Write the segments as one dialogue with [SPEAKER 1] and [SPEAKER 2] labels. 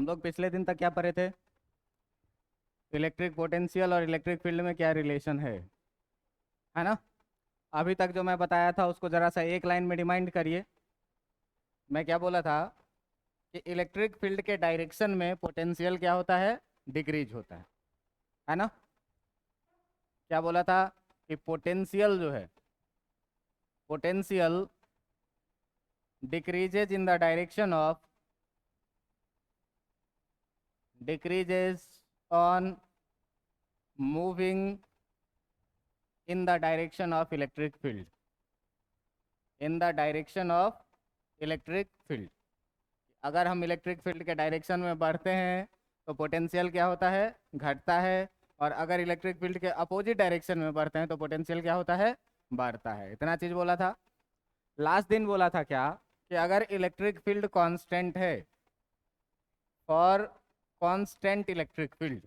[SPEAKER 1] हम लोग पिछले दिन तक क्या पढ़े थे? इलेक्ट्रिक पोटेंशियल और इलेक्ट्रिक फील्ड में क्या रिलेशन है ना? अभी तक जो मैं बताया था उसको जरा सा एक लाइन में रिमाइंड करिए। मैं क्या बोला था कि इलेक्ट्रिक फील्ड के डायरेक्शन में पोटेंशियल क्या होता है? डिक्रीज होता है ना? क्या बोला था कि पोटेंशियल जो है, potential decreases in the direction of, decreases on moving in the direction of electric field, in the direction of electric field. अगर हम इलेक्ट्रिक फील्ड के डायरेक्शन में बढ़ते हैं तो पोटेंशियल क्या होता है? घटता है। और अगर इलेक्ट्रिक फील्ड के अपोजिट डायरेक्शन में बढ़ते हैं तो पोटेंशियल क्या होता है? बढ़ता है। इतना चीज़ बोला था। लास्ट दिन बोला था क्या कि अगर इलेक्ट्रिक फील्ड कांस्टेंट है, फॉर कांस्टेंट इलेक्ट्रिक फील्ड,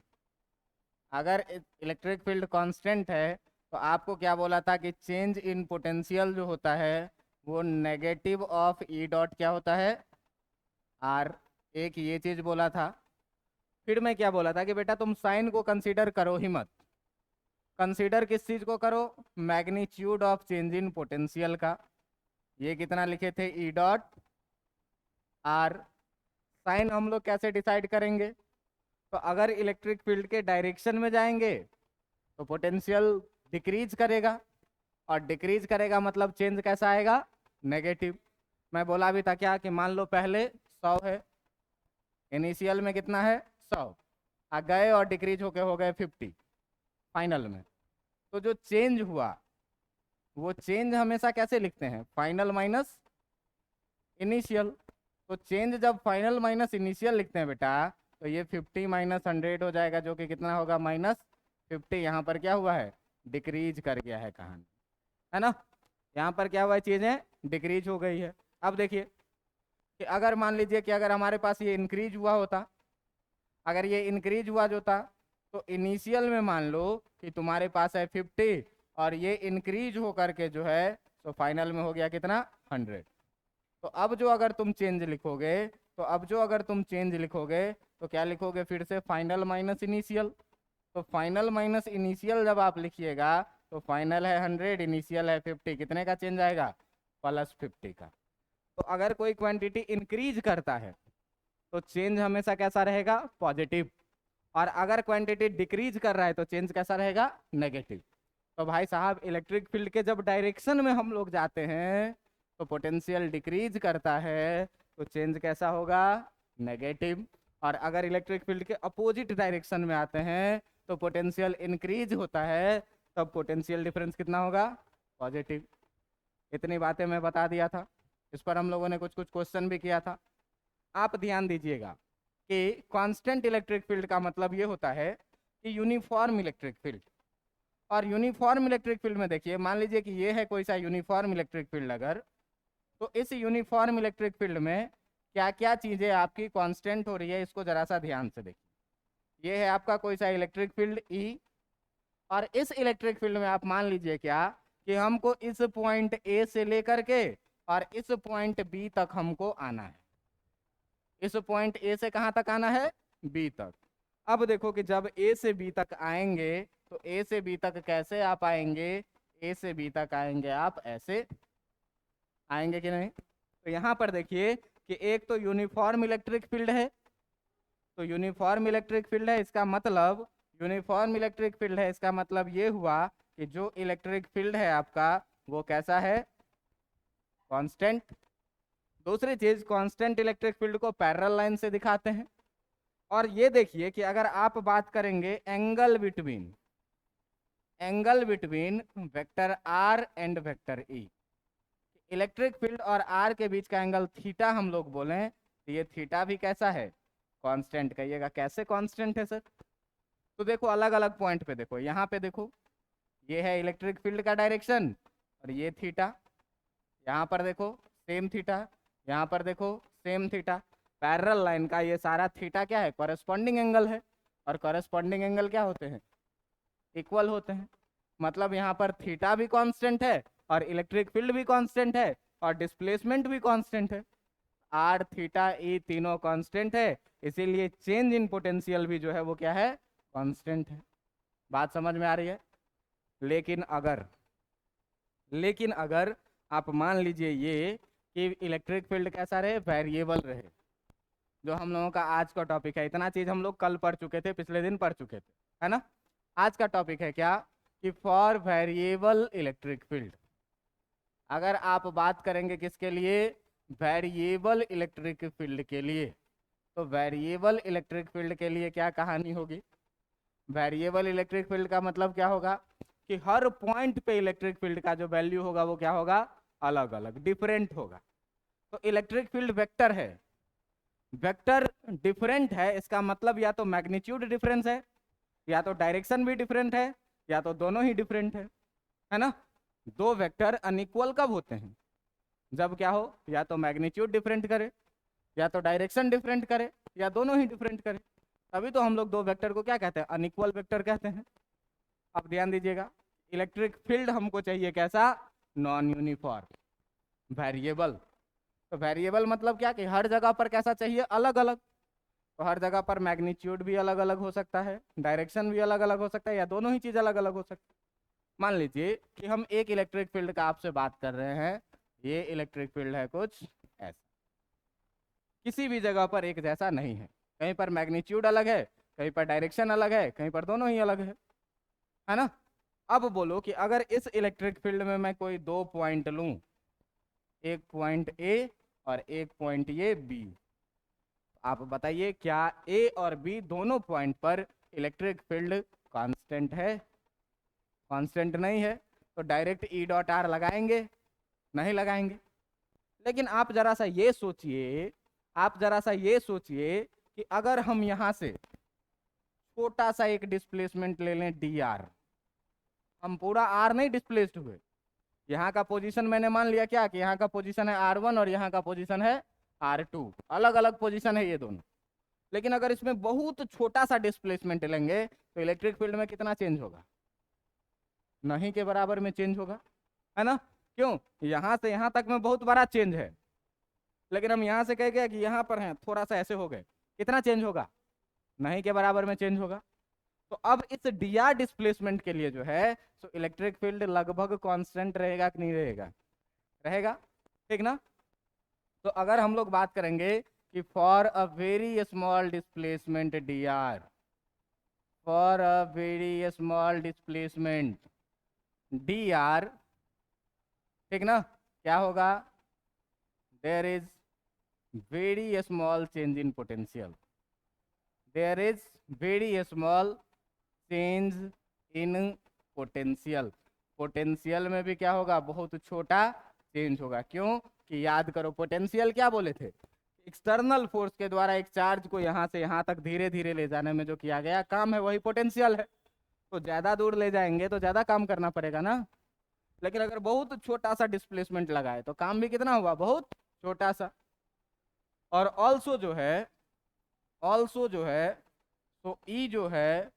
[SPEAKER 1] अगर इलेक्ट्रिक फील्ड कांस्टेंट है तो आपको क्या बोला था कि चेंज इन पोटेंशियल जो होता है वो नेगेटिव ऑफ ई डॉट क्या होता है? आर। एक ये चीज बोला था। फिर मैं क्या बोला था कि बेटा तुम साइन को कंसीडर करो ही मत। कंसीडर किस चीज को करो? Magnitude of change in potential का। ये कितना लिखे थे? E dot are. साइन हम लोग कैसे डिसाइड करेंगे? तो अगर इलेक्ट्रिक फील्ड के डायरेक्शन में जाएंगे तो पोटेंशियल डिक्रीज करेगा, और डिक्रीज करेगा मतलब चेंज कैसा आएगा? नेगेटिव। मैं बोला भी था क्या कि मान लो पहले 100 है, इनिशियल में कितना है? 100, आ गए और डिक्रीज होके हो गए 50 फाइनल में। तो जो चेंज हुआ वो चेंज हमेशा कैसे लिखते हैं? Final minus initial. तो चेंज जब फाइनल माइनस इनिशियल लिखते हैं बेटा, तो ये 50 माइनस 100 हो जाएगा, जो कि कितना होगा? -50। यहाँ पर क्या हुआ है? डिक्रीज कर गया है कहानी, है ना? यहाँ पर क्या हुआ है? चीज़ें डिक्रीज हो गई है। अब देखिए कि अगर मान लीजिए कि अगर हमारे पास ये इंक्रीज हुआ होता, अगर ये इंक्रीज हुआ जो था, तो इनिशियल में मान लो कि तुम्हारे पास है 50, और ये इंक्रीज हो करके जो है तो फाइनल में हो गया कितना? 100। तो अब जो अगर तुम चेंज लिखोगे, तो अब जो अगर तुम चेंज लिखोगे तो क्या लिखोगे? फिर से फाइनल माइनस इनिशियल। तो फाइनल माइनस इनिशियल जब आप लिखिएगा तो फाइनल है 100, इनिशियल है 50, कितने का चेंज आएगा? +50 का। तो अगर कोई क्वांटिटी इंक्रीज करता है तो चेंज हमेशा कैसा रहेगा? पॉजिटिव। और अगर क्वांटिटी डिक्रीज कर रहा है तो चेंज कैसा रहेगा? नेगेटिव। तो भाई साहब इलेक्ट्रिक फील्ड के जब डायरेक्शन में हम लोग जाते हैं तो पोटेंशियल डिक्रीज करता है, तो चेंज कैसा होगा? नेगेटिव। और अगर इलेक्ट्रिक फील्ड के अपोजिट डायरेक्शन में आते हैं तो पोटेंशियल इंक्रीज होता है, तब पोटेंशियल डिफरेंस कितना होगा? पॉजिटिव। इतनी बातें मैं बता दिया था। इस पर हम लोगों ने कुछ कुछ क्वेश्चन भी किया था। आप ध्यान दीजिएगा कि कांस्टेंट इलेक्ट्रिक फील्ड का मतलब ये होता है कि यूनिफॉर्म इलेक्ट्रिक फील्ड। और यूनिफॉर्म इलेक्ट्रिक फील्ड में देखिए, मान लीजिए कि ये है कोई सा यूनिफॉर्म इलेक्ट्रिक फील्ड अगर, तो इस यूनिफॉर्म इलेक्ट्रिक फील्ड में क्या क्या चीज़ें आपकी कांस्टेंट हो रही है, इसको जरा सा ध्यान से देखिए। ये है आपका कोई सा इलेक्ट्रिक फील्ड ई, और इस इलेक्ट्रिक फील्ड में आप मान लीजिए क्या कि हमको इस पॉइंट ए से लेकर के और इस पॉइंट बी तक हमको आना है। इस पॉइंट ए से कहाँ तक आना है? बी तक। अब देखो कि जब ए से बी तक आएंगे तो ए से बी तक कैसे आप आएंगे? ए से बी तक आएंगे आप ऐसे आएंगे कि नहीं? तो यहाँ पर देखिए कि एक तो यूनिफॉर्म इलेक्ट्रिक फील्ड है, तो यूनिफॉर्म इलेक्ट्रिक फील्ड है, इसका मतलब यूनिफॉर्म इलेक्ट्रिक फील्ड है, इसका मतलब ये हुआ कि जो इलेक्ट्रिक फील्ड है आपका वो कैसा है? कांस्टेंट। दूसरी चीज, कांस्टेंट इलेक्ट्रिक फील्ड को पैरेलल लाइन से दिखाते हैं। और ये देखिए कि अगर आप बात करेंगे angle between vector R and vector E, electric field और आर के बीच का एंगल थीटा हम लोग बोलें, तो ये थीटा भी कैसा है? कांस्टेंट। कहिएगा कैसे कांस्टेंट है सर? तो देखो अलग अलग पॉइंट पे देखो, यहाँ पे देखो ये है इलेक्ट्रिक फील्ड का डायरेक्शन और ये थीटा, यहाँ पर देखो सेम थीटा, यहाँ पर देखो सेम थीटा। पैरेलल लाइन का ये सारा थीटा क्या है? कॉरेस्पॉन्डिंग एंगल है। और कॉरेस्पॉन्डिंग एंगल क्या होते हैं? इक्वल होते हैं। मतलब यहाँ पर थीटा भी कांस्टेंट है और इलेक्ट्रिक फील्ड भी कांस्टेंट है और डिस्प्लेसमेंट भी कांस्टेंट है। आर थीटा ई तीनों कांस्टेंट है, इसीलिए चेंज इन पोटेंशियल भी जो है वो क्या है, कांस्टेंट है। बात समझ में आ रही है? लेकिन अगर आप मान लीजिए ये कि इलेक्ट्रिक फील्ड कैसा रहे, वेरिएबल रहे, जो हम लोगों का आज का टॉपिक है। इतना चीज हम लोग कल पढ़ चुके थे, पिछले दिन पढ़ चुके थे, है ना। आज का टॉपिक है क्या, कि फॉर वेरिएबल इलेक्ट्रिक फील्ड। अगर आप बात करेंगे किसके लिए, वेरिएबल इलेक्ट्रिक फील्ड के लिए, तो वेरिएबल इलेक्ट्रिक फील्ड के लिए क्या कहानी होगी, वेरिएबल इलेक्ट्रिक फील्ड का मतलब क्या होगा कि हर पॉइंट पे इलेक्ट्रिक फील्ड का जो वैल्यू होगा वो क्या होगा, अलग अलग डिफरेंट होगा। तो इलेक्ट्रिक फील्ड वेक्टर है, वेक्टर डिफरेंट है, इसका मतलब या तो मैग्नीट्यूड डिफरेंस है, या तो डायरेक्शन भी डिफरेंट है, या तो दोनों ही डिफरेंट है ना। दो वेक्टर अनइक्वल कब होते हैं, जब क्या हो, या तो मैग्नीट्यूड डिफरेंट करे, या तो डायरेक्शन डिफरेंट करे, या दोनों ही डिफरेंट करे। तभी तो हम लोग दो वेक्टर को क्या कहते हैं, अनइक्वल वेक्टर कहते हैं। अब ध्यान दीजिएगा, इलेक्ट्रिक फील्ड हमको चाहिए कैसा, नॉन यूनिफॉर्म वेरिएबल। तो वेरिएबल मतलब क्या कि हर जगह पर कैसा चाहिए, अलग अलग। तो हर जगह पर मैग्नीट्यूड भी अलग अलग हो सकता है, डायरेक्शन भी अलग अलग हो सकता है, या दोनों ही चीज अलग अलग हो सकती है। मान लीजिए कि हम एक इलेक्ट्रिक फील्ड का आपसे बात कर रहे हैं, ये इलेक्ट्रिक फील्ड है कुछ ऐसा, किसी भी जगह पर एक जैसा नहीं है, कहीं पर मैग्नीट्यूड अलग है, कहीं पर डायरेक्शन अलग है, कहीं पर दोनों ही अलग है ना। अब बोलो कि अगर इस इलेक्ट्रिक फील्ड में मैं कोई दो पॉइंट लूं, एक पॉइंट ए और एक पॉइंट ये बी, आप बताइए क्या ए और बी दोनों पॉइंट पर इलेक्ट्रिक फील्ड कांस्टेंट है, कांस्टेंट नहीं है, तो डायरेक्ट ई डॉट आर लगाएंगे, नहीं लगाएंगे। लेकिन आप जरा सा ये सोचिए, आप जरा सा ये सोचिए कि अगर हम यहां से छोटा सा एक डिस्प्लेसमेंट ले लें डी आर, हम पूरा आर नहीं डिस्प्लेस्ड हुए, यहाँ का पोजीशन मैंने मान लिया क्या कि यहाँ का पोजीशन है R1 और यहाँ का पोजीशन है R2, अलग अलग पोजीशन है ये दोनों। लेकिन अगर इसमें बहुत छोटा सा डिस्प्लेसमेंट लेंगे तो इलेक्ट्रिक फील्ड में कितना चेंज होगा, नहीं के बराबर में चेंज होगा, है ना। क्यों, यहाँ से यहाँ तक में बहुत बड़ा चेंज है, लेकिन हम यहाँ से कह गया कि यहाँ पर हैं थोड़ा सा ऐसे हो गए, कितना चेंज होगा, नहीं के बराबर में चेंज होगा। तो अब इस डी आर डिस्प्लेसमेंट के लिए जो है, तो इलेक्ट्रिक फील्ड लगभग कांस्टेंट रहेगा कि नहीं रहेगा, रहेगा, ठीक ना। तो अगर हम लोग बात करेंगे कि for a very small displacement d r, for a very small displacement d r, ठीक ना, क्या होगा, there is very small change in potential, there is very small change in potential. Potential में भी क्या होगा, बहुत छोटा चेंज होगा। क्यों कि याद करो पोटेंशियल क्या बोले थे, एक्सटर्नल फोर्स के द्वारा एक चार्ज को यहाँ से यहाँ तक धीरे धीरे ले जाने में जो किया गया काम है वही पोटेंशियल है। तो ज्यादा दूर ले जाएंगे तो ज्यादा काम करना पड़ेगा ना, लेकिन अगर बहुत छोटा सा डिस्प्लेसमेंट लगाए तो काम भी कितना हुआ, बहुत छोटा सा। और ऑल्सो जो है, ऑल्सो जो है, तो ई जो है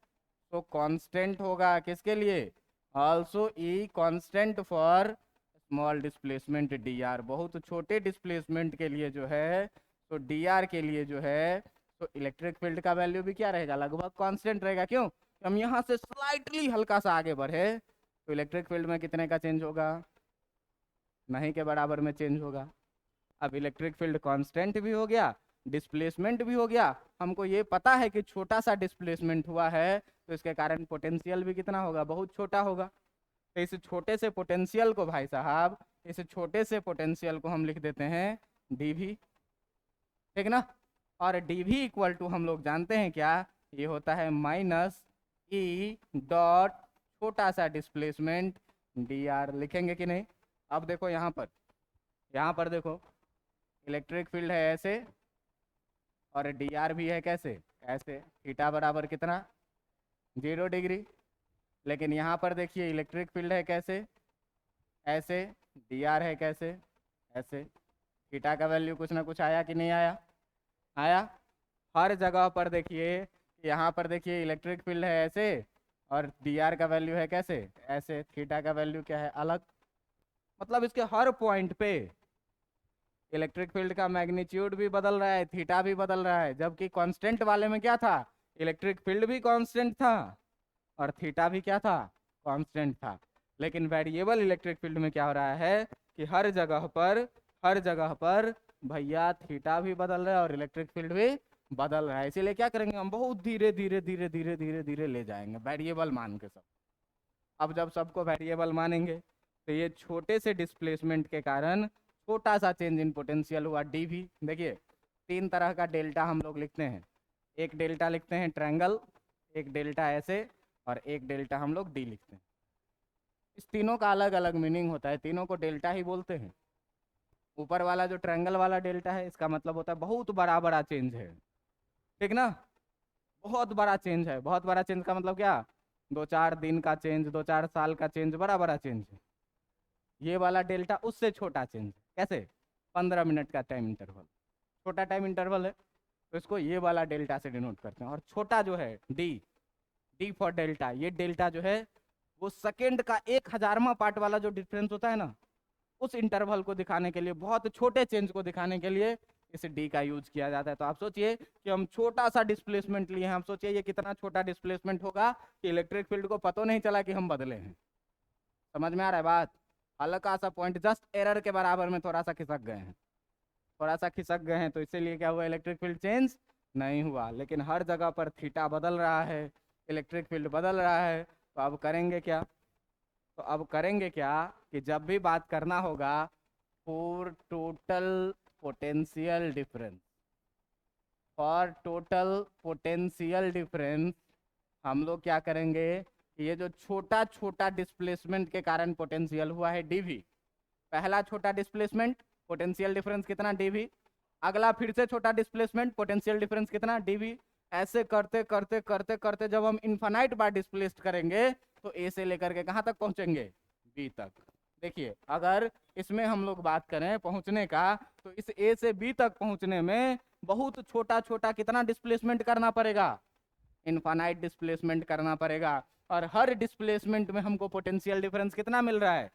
[SPEAKER 1] तो कांस्टेंट होगा किसके लिए, also E constant for small displacement d are, बहुत छोटे डिस्प्लेसमेंट के लिए जो है, तो डी आर के लिए जो है, तो इलेक्ट्रिक फील्ड का वैल्यू भी क्या रहेगा, लगभग कांस्टेंट रहेगा। क्यों, हम यहाँ से स्लाइटली हल्का सा आगे बढ़े तो इलेक्ट्रिक फील्ड में कितने का चेंज होगा, नहीं के बराबर में चेंज होगा। अब इलेक्ट्रिक फील्ड कांस्टेंट भी हो गया, डिस्प्लेसमेंट भी हो गया, हमको ये पता है कि छोटा सा डिस्प्लेसमेंट हुआ है तो इसके कारण पोटेंशियल भी कितना होगा, बहुत छोटा होगा। तो इस छोटे से पोटेंशियल को भाई साहब, इस छोटे से पोटेंशियल को हम लिख देते हैं dv, ठीक ना। और dv इक्वल टू हम लोग जानते हैं क्या, ये होता है माइनस ई डॉट छोटा सा डिस्प्लेसमेंट dr, लिखेंगे कि नहीं। अब देखो यहाँ पर देखो इलेक्ट्रिक फील्ड है ऐसे और dr भी है कैसे, ऐसे, थीटा बराबर कितना, 0 डिग्री। लेकिन यहाँ पर देखिए इलेक्ट्रिक फील्ड है कैसे, ऐसे, dr है कैसे, ऐसे, थीटा का वैल्यू कुछ ना कुछ आया कि नहीं आया, आया। हर जगह पर देखिए, यहाँ पर देखिए इलेक्ट्रिक फील्ड है ऐसे और dr का वैल्यू है कैसे, ऐसे, थीटा का वैल्यू क्या है, अलग। मतलब इसके हर पॉइंट पे इलेक्ट्रिक फील्ड का मैग्नीट्यूड भी बदल रहा है, थीटा भी बदल रहा है, जबकि कांस्टेंट वाले में क्या था, इलेक्ट्रिक फील्ड भी कांस्टेंट था और थीटा भी क्या था, कांस्टेंट था। लेकिन वेरिएबल इलेक्ट्रिक फील्ड में क्या हो रहा है कि हर जगह पर भैया थीटा भी बदल रहा है और इलेक्ट्रिक फील्ड भी बदल रहा है। इसीलिए क्या करेंगे हम, बहुत धीरे धीरे धीरे धीरे धीरे धीरे ले जाएंगे वेरिएबल मान के सब। अब जब सबको वेरिएबल मानेंगे तो ये छोटे से डिस्प्लेसमेंट के कारण छोटा सा चेंज इन पोटेंशियल हुआ डी भी। देखिए 3 तरह का डेल्टा हम लोग लिखते हैं, एक डेल्टा लिखते हैं ट्रायंगल, एक डेल्टा ऐसे, और एक डेल्टा हम लोग डी लिखते हैं। इस तीनों का अलग अलग मीनिंग होता है, तीनों को डेल्टा ही बोलते हैं। ऊपर वाला जो ट्रायंगल वाला डेल्टा है इसका मतलब होता है बहुत बड़ा बड़ा चेंज है, ठीक ना, बहुत बड़ा चेंज है। बहुत बड़ा चेंज का मतलब क्या, 2-4 दिन का चेंज, 2-4 साल का चेंज, बड़ा बड़ा चेंज है। ये वाला डेल्टा उससे छोटा चेंज, कैसे, 15 मिनट का टाइम इंटरवल, छोटा टाइम इंटरवल है, तो इसको ये वाला डेल्टा से डिनोट करते हैं। और छोटा जो है डी, डी फॉर डेल्टा, ये डेल्टा जो है वो सेकेंड का 1000वां पार्ट वाला जो डिफरेंस होता है ना, उस इंटरवल को दिखाने के लिए, बहुत छोटे चेंज को दिखाने के लिए इस डी का यूज किया जाता है। तो आप सोचिए कि हम छोटा सा डिस्प्लेसमेंट लिए हैं, हम सोचिए ये कितना छोटा डिस्प्लेसमेंट होगा कि इलेक्ट्रिक फील्ड को पता नहीं चला कि हम बदले हैं। समझ में आ रहा है बात, हल्का सा पॉइंट जस्ट एरर के बराबर में थोड़ा सा खिसक गए हैं, थोड़ा सा खिसक गए हैं, तो इसीलिए क्या हुआ, इलेक्ट्रिक फील्ड चेंज नहीं हुआ। लेकिन हर जगह पर थीटा बदल रहा है, इलेक्ट्रिक फील्ड बदल रहा है, तो अब करेंगे क्या, तो अब करेंगे क्या कि जब भी बात करना होगा for total potential difference, for total potential difference हम लोग क्या करेंगे, ये जो छोटा छोटा डिस्प्लेसमेंट के कारण पोटेंशियल हुआ है डीवी, पहला छोटा डिस्प्लेसमेंट पोटेंशियल डिफरेंस कितना डीवी, अगला फिर से छोटा डिस्प्लेसमेंट पोटेंशियल डिफरेंस कितना डीवी, ऐसे करते करते करते करते जब हम इन्फानाइट बार डिस्प्लेस्ड करेंगे तो ए से लेकर के कहाँ तक पहुंचेंगे, बी तक। देखिए अगर इसमें हम लोग बात करें पहुंचने का, तो इस ए से बी तक पहुंचने में बहुत छोटा छोटा कितना डिस्प्लेसमेंट करना पड़ेगा, इनफानाइट डिस्प्लेसमेंट करना पड़ेगा। और हर डिस्प्लेसमेंट में हमको पोटेंशियल डिफरेंस कितना मिल रहा है,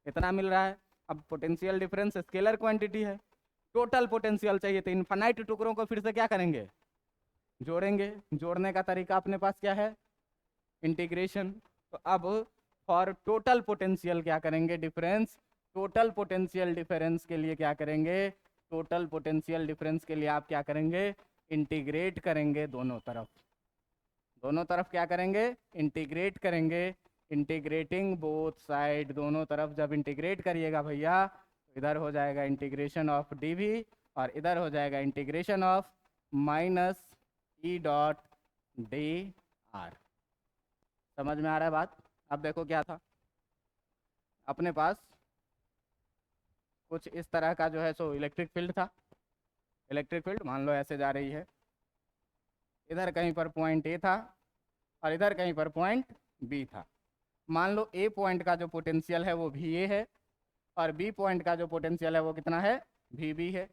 [SPEAKER 1] कितना मिल रहा है। अब पोटेंशियल डिफरेंस स्केलर क्वांटिटी है, टोटल पोटेंशियल चाहिए, तो इनफानाइट टुकड़ों को फिर से क्या करेंगे, जोड़ेंगे। जोड़ने का तरीका अपने पास क्या है, इंटीग्रेशन। तो अब फॉर टोटल पोटेंशियल क्या करेंगे, डिफरेंस, टोटल पोटेंशियल डिफरेंस के लिए क्या करेंगे, टोटल पोटेंशियल डिफरेंस के लिए आप क्या करेंगे, इंटीग्रेट करेंगे दोनों तरफ, दोनों तरफ क्या करेंगे, इंटीग्रेट करेंगे। इंटीग्रेटिंग बोथ साइड, दोनों तरफ जब इंटीग्रेट करिएगा भैया, तो इधर हो जाएगा इंटीग्रेशन ऑफ डी वी और इधर हो जाएगा integration of minus E dot D R. समझ में आ रहा है बात। अब देखो क्या था, अपने पास कुछ इस तरह का जो है सो इलेक्ट्रिक फील्ड था, इलेक्ट्रिक फील्ड मान लो ऐसे जा रही है, इधर कहीं पर पॉइंट ए था और इधर कहीं पर पॉइंट बी था। मान लो ए पॉइंट का जो पोटेंशियल है वो भी ए है और बी पॉइंट का जो पोटेंशियल है वो कितना है, भी बी है।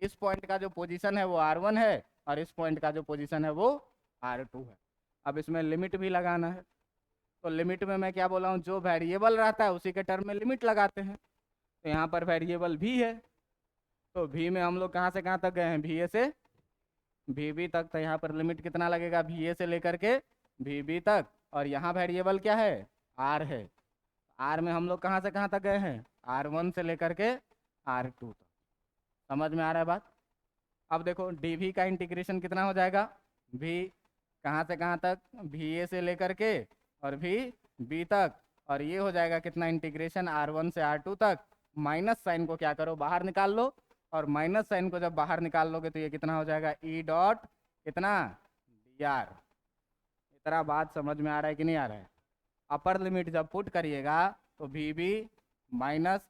[SPEAKER 1] इस पॉइंट का जो पोजीशन है वो R1 है और इस पॉइंट का जो पोजीशन है वो R2 है। अब इसमें लिमिट भी लगाना है, तो लिमिट में मैं क्या बोला हूँ, जो वेरिएबल रहता है उसी के टर्म में लिमिट लगाते हैं। तो यहाँ पर वेरिएबल भी है, तो भी में हम लोग कहाँ से कहाँ तक गए हैं, भी ए से भी बी तक, तो यहाँ पर लिमिट कितना लगेगा, भी ए से लेकर के भी बी तक। और यहाँ वेरिएबल क्या है, आर है, आर में हम लोग कहाँ से कहाँ तक गए हैं, R1 से लेकर के R2 तक। समझ में आ रहा है बात। अब देखो dv का इंटीग्रेशन कितना हो जाएगा, v कहाँ से कहाँ तक, va से लेकर के और v तक, और ये हो जाएगा कितना इंटीग्रेशन R1 से R2 तक। माइनस साइन को क्या करो, बाहर निकाल लो, और माइनस साइन को जब बाहर निकाल लोगे तो ये कितना हो जाएगा, ई डॉट कितना dr। इतना बात समझ में आ रहा है कि नहीं आ रहा है। अपर लिमिट जब पुट करिएगा तो vb minus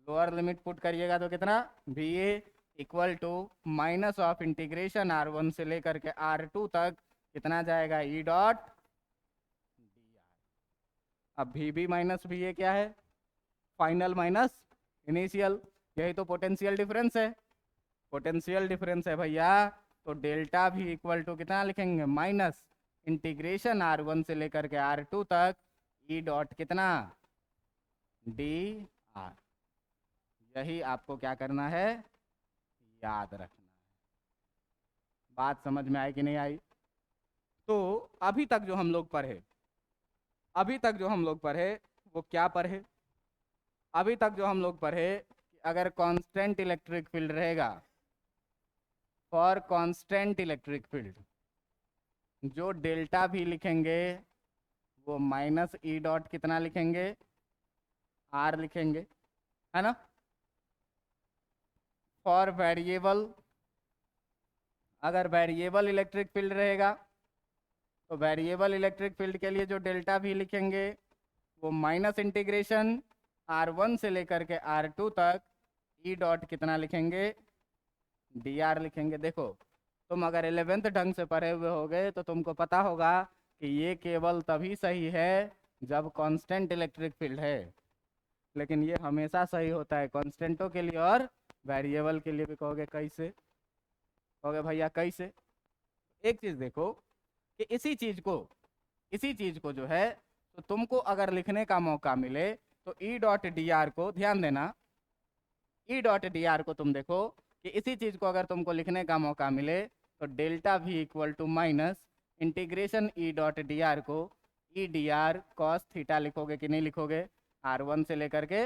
[SPEAKER 1] lower limit put करिएगा तो कितना, va equal to minus of integration R1 से लेकर के R2 तक कितना जाएगा, ई डॉट dr। अब vb माइनस va क्या है, फाइनल माइनस इनिशियल, यही तो पोटेंशियल डिफरेंस है, पोटेंशियल डिफरेंस है भैया। तो डेल्टा भी इक्वल टू कितना लिखेंगे, माइनस इंटीग्रेशन R1 से लेकर के R2 तक ई डॉट कितना डी आर। यही आपको क्या करना है, याद रखना है। बात समझ में आई कि नहीं आई? तो अभी तक जो हम लोग पढ़े, अभी तक जो हम लोग पढ़े वो क्या पढ़े? अभी तक जो हम लोग पढ़े कि अगर कांस्टेंट इलेक्ट्रिक फील्ड रहेगा, फॉर कांस्टेंट इलेक्ट्रिक फील्ड, जो डेल्टा भी लिखेंगे वो माइनस ई डॉट कितना लिखेंगे, आर लिखेंगे, है ना। फॉर वेरिएबल, अगर वेरिएबल इलेक्ट्रिक फील्ड रहेगा तो वेरिएबल इलेक्ट्रिक फील्ड के लिए जो डेल्टा भी लिखेंगे वो माइनस इंटीग्रेशन R1 से लेकर के R2 तक ई डॉट कितना लिखेंगे, dr लिखेंगे। देखो तुम अगर 11th ढंग से पढ़े हुए होगे तो तुमको पता होगा कि ये केवल तभी सही है जब कांस्टेंट इलेक्ट्रिक फील्ड है, लेकिन ये हमेशा सही होता है कांस्टेंटों के लिए और वेरिएबल के लिए भी। कहोगे कैसे? कहोगे भैया कैसे? एक चीज़ देखो कि इसी चीज़ को जो है, तो तुमको अगर लिखने का मौका मिले तो ई डॉट डी आर को, ध्यान देना, ई डॉट डी आर को तुम देखो कि इसी चीज़ को अगर तुमको लिखने का मौका मिले तो डेल्टा भी equal to minus integration E dot D R को E D R cos theta लिखोगे कि नहीं लिखोगे? R1 से लेकर के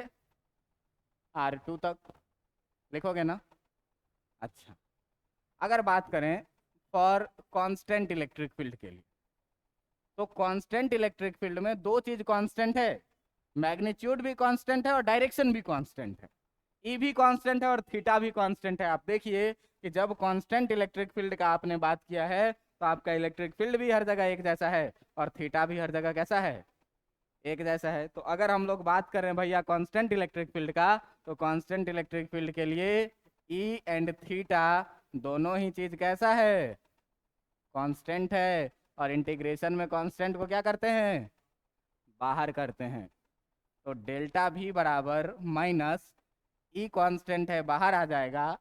[SPEAKER 1] R2 तक लिखोगे ना। अच्छा, अगर बात करें फॉर कांस्टेंट इलेक्ट्रिक फील्ड के लिए, तो कांस्टेंट इलेक्ट्रिक फील्ड में दो चीज कांस्टेंट है, मैग्नीट्यूड भी कांस्टेंट है और डायरेक्शन भी कांस्टेंट है, ई भी कांस्टेंट है और थीटा भी कांस्टेंट है। आप देखिए कि जब कांस्टेंट इलेक्ट्रिक फील्ड का आपने बात किया है तो आपका इलेक्ट्रिक फील्ड भी हर जगह एक जैसा है और थीटा भी हर जगह कैसा है, एक जैसा है। तो अगर हम लोग बात कर रहे हैं भैया कांस्टेंट इलेक्ट्रिक फील्ड का, तो कांस्टेंट इलेक्ट्रिक फील्ड के लिए ई एंड थीटा दोनों ही चीज कैसा है, कांस्टेंट है। और इंटीग्रेशन में कांस्टेंट को क्या करते हैं, बाहर करते हैं। तो डेल्टा भी बराबर माइनस ई कांस्टेंट है, बाहर आ जाएगा,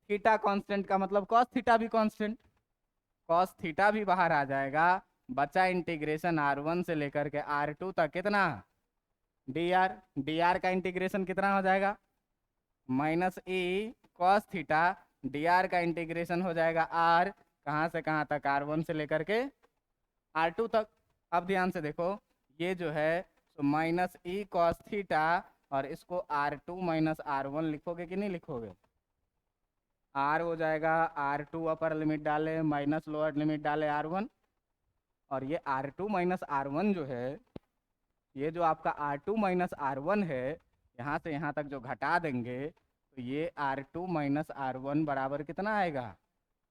[SPEAKER 1] थीटा कांस्टेंट का मतलब कॉस थीटा भी कांस्टेंट, कॉस थीटा भी बाहर आ जाएगा, बचा इंटीग्रेशन R1 से लेकर के R2 तक कितना, dr का इंटीग्रेशन कितना हो जाएगा, minus E cos theta, dr का इंटीग्रेशन हो जाएगा r, कहाँ से कहाँ तक, R1 से लेकर के R2 तक। अब ध्यान से देखो ये जो है तो माइनस ई कॉस थीटा और इसको R2 माइनस R1 लिखोगे कि नहीं लिखोगे? R हो जाएगा R2 अपर लिमिट डाले माइनस लोअर लिमिट डाले R1, और ये R2 माइनस R1 जो है, ये जो आपका R2 माइनस R1 है, यहाँ से यहाँ तक जो घटा देंगे तो ये R2 माइनस R1 बराबर कितना आएगा,